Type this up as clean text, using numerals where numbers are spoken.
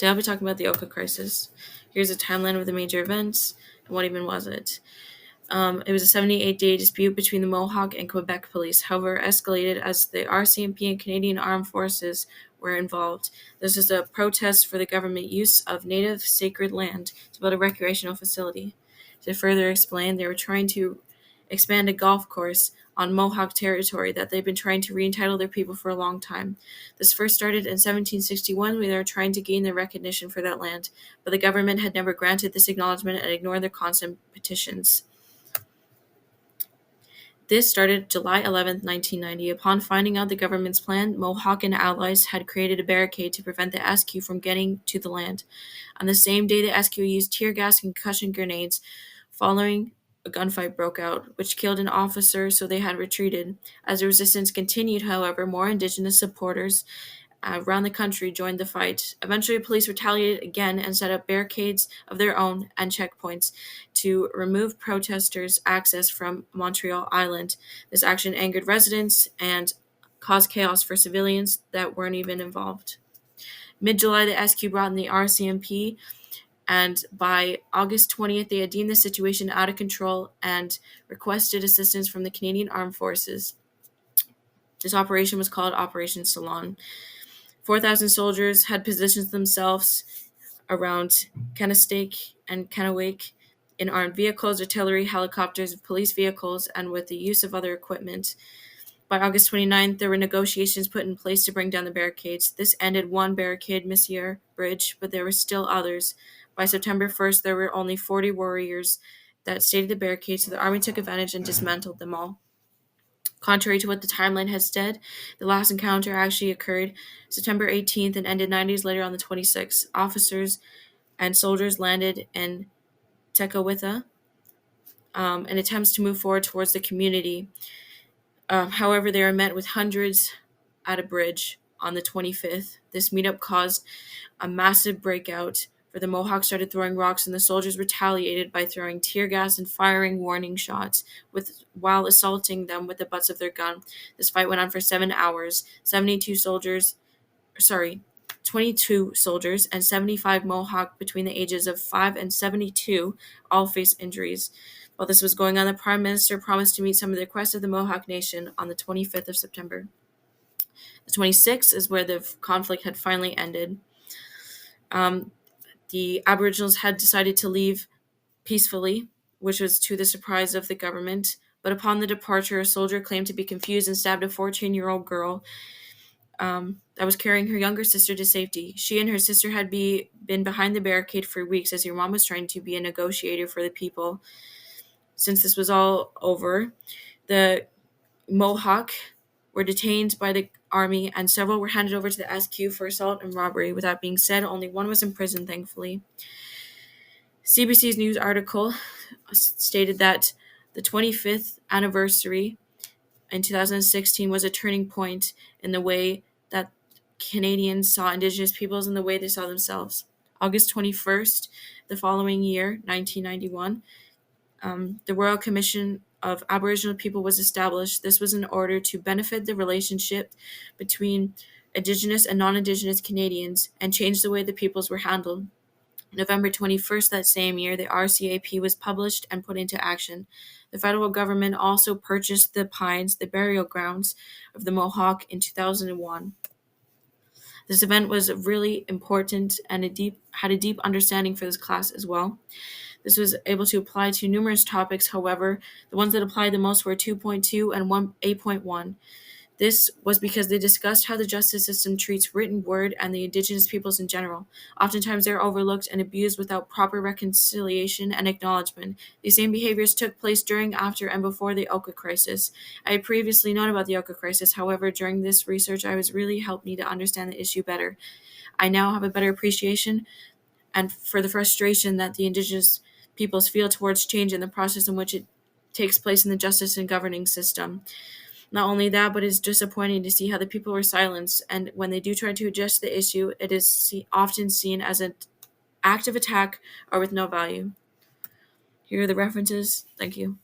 Today I'll be talking about the Oka Crisis. Here's a timeline of the major events, and what even was it? It was a 78-day dispute between the Mohawk and Quebec police, however, escalated as the RCMP and Canadian Armed Forces were involved. This was a protest for the government use of native sacred land to build a recreational facility. To further explain, they were trying to expand a golf course on Mohawk territory that they've been trying to re-entitle their people for a long time. This first started in 1761 when they were trying to gain their recognition for that land, but the government had never granted this acknowledgement and ignored their constant petitions. This started July 11, 1990. Upon finding out the government's plan, Mohawk and allies had created a barricade to prevent the SQ from getting to the land. On the same day, the SQ used tear gas and concussion grenades. Following, a gunfight broke out, which killed an officer, so they had retreated. As the resistance continued, however, more Indigenous supporters around the country joined the fight. Eventually, police retaliated again and set up barricades of their own and checkpoints to remove protesters' access from Montreal Island. This action angered residents and caused chaos for civilians that weren't even involved. Mid-July, the SQ brought in the RCMP, and by August 20th, they had deemed the situation out of control and requested assistance from the Canadian Armed Forces. This operation was called Operation Salon. 4,000 soldiers had positioned themselves around Kennesaik and Kennewick in armed vehicles, artillery, helicopters, police vehicles, and with the use of other equipment. By August 29th, there were negotiations put in place to bring down the barricades. This ended one barricade, Messier Bridge, but there were still others. By September 1st, there were only 40 warriors that stayed at the barricades, so the army took advantage and dismantled them all. Contrary to what the timeline had said, the last encounter actually occurred September 18th and ended 9 days later on the 26th. Officers and soldiers landed in Tekakwitha in attempts to move forward towards the community. However, they were met with hundreds at a bridge on the 25th. This meetup caused a massive breakout, for the Mohawks started throwing rocks and the soldiers retaliated by throwing tear gas and firing warning shots while assaulting them with the butts of their gun. This fight went on for 7 hours. 22 soldiers and 75 Mohawk between the ages of 5 and 72 all faced injuries. While this was going on, the Prime Minister promised to meet some of the requests of the Mohawk Nation on the 25th of September. The 26th is where the conflict had finally ended. The Aboriginals had decided to leave peacefully, which was to the surprise of the government. But upon the departure, a soldier claimed to be confused and stabbed a 14-year-old girl that was carrying her younger sister to safety. She and her sister had been behind the barricade for weeks as her mom was trying to be a negotiator for the people. Since this was all over, the Mohawk were detained by the army and several were handed over to the SQ for assault and robbery. With that being said, only one was in prison, thankfully. CBC's news article stated that the 25th anniversary in 2016 was a turning point in the way that Canadians saw Indigenous peoples and the way they saw themselves. August 21st, the following year, 1991, the Royal Commission of Aboriginal People was established. This was in order to benefit the relationship between Indigenous and non-Indigenous Canadians and change the way the peoples were handled. November 21st that same year, the RCAP was published and put into action. The federal government also purchased the pines, the burial grounds of the Mohawk, in 2001. This event was really important and had a deep understanding for this class as well. This was able to apply to numerous topics. However, the ones that applied the most were 2.2 and 8.1. This was because they discussed how the justice system treats written word and the Indigenous peoples in general. Oftentimes, they are overlooked and abused without proper reconciliation and acknowledgement. These same behaviors took place during, after, and before the Oka Crisis. I had previously known about the Oka Crisis. However, during this research, I was really helped me to understand the issue better. I now have a better appreciation and for the frustration that the Indigenous peoples feel towards change in the process in which it takes place in the justice and governing system. Not only that, but it's disappointing to see how the people were silenced, and when they do try to address the issue, it is often seen as an act of attack or with no value. Here are the references. Thank you.